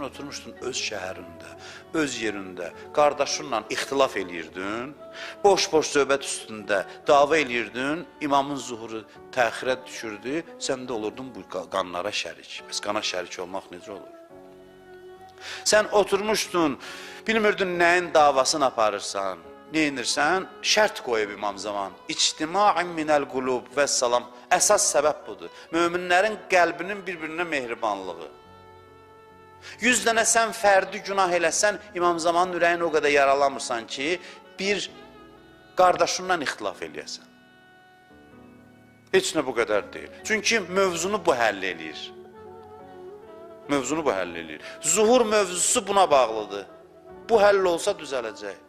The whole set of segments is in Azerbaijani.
sən oturmuşdun öz şəhərində, öz yerində, qardaşınla ixtilaf eləyirdin, boş-boş söhbət üstündə dava eləyirdin, imamın zuhuru təxirə düşürdü, sən də olurdun bu qanlara şərik. Bəs qana şərik olmaq necə olur? Sən oturmuşdun, bilmirdin nəyin davasını aparırsan, neyinirsən? Şərt qoyub İmam Zaman. İctima'in minəl qulub və salam. Əsas səbəb budur. Möminlərin qəlbinin bir-birinə mehribanlığı. 100 dənə sən fərdi günah eləsən, İmam Zamanın ürəyini o qədər yaralamırsan ki, bir qardaşından ixtilaf eləyəsən. Heç nə bu qədər deyil. Çünki mövzunu bu həll eləyir. Mövzunu bu həll eləyir. Zuhur mövzusu buna bağlıdır. Bu həll olsa düzələcək.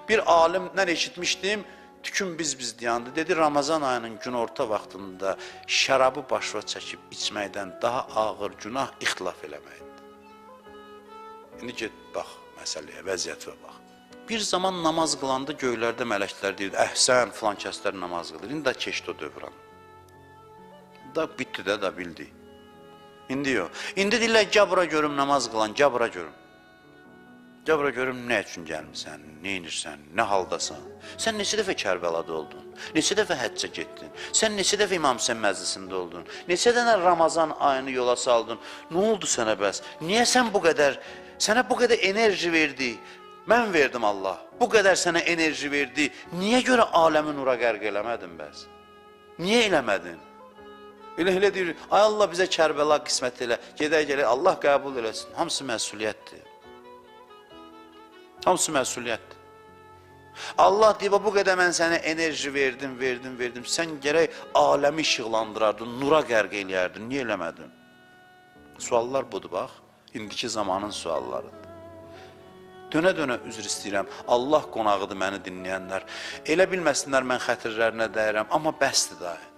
Bir alimdən eşitmişdim, tükün biz deyandı. Dedi, Ramazan ayının günorta vaxtında şərabı başva çəkib içməkdən daha ağır günah ixtilaf eləməkdir. İndi get, bax, məsələyə, vəziyyətə bax. Bir zaman namaz qılanda göylərdə mələklər deyirdi, əhsən, filan kəslər namaz qılır. İndi də keçdi o dövran. Da bitdi də, da bildi. İndi yox. İndi deyirlər, gəl bura görüm namaz qılan, gəl bura görüm. Gəl bura görüm, nə üçün gəlmirsən, nə inirsən, nə haldasan? Sən neçə dəfə Kərbəlada oldun? Neçə dəfə həccə getdin? Sən neçə dəfə İmam Hüseyn məclisində oldun? Neçə dənə Ramazan ayını yola saldın? Nə oldu sənə bəs? Niyə sən bu qədər, sənə bu qədər enerji verdi? Mən verdim Allah. Bu qədər sənə enerji verdi. Niyə görə aləmi nura qərq eləmədin bəs? Niyə eləmədin? Elə deyir, ay Allah bizə Kərbəla qismət elə, gedək gələ, Allah qəbul eləsin. Hamısı məsuliyyətdir. Hamısı məsuliyyətdir. Allah deyib, bu qədər mən sənə enerji verdim. Sən gərək aləmi işıqlandırardın, nura qərq eləyərdin. Niyə eləmədin? Suallar budur, bax. İndiki zamanın suallarıdır. Dönə-dönə üzr istəyirəm. Allah qonağıdır məni dinləyənlər. Elə bilməsinlər mən xətirlərinə dəyirəm, amma bəsdir dahi.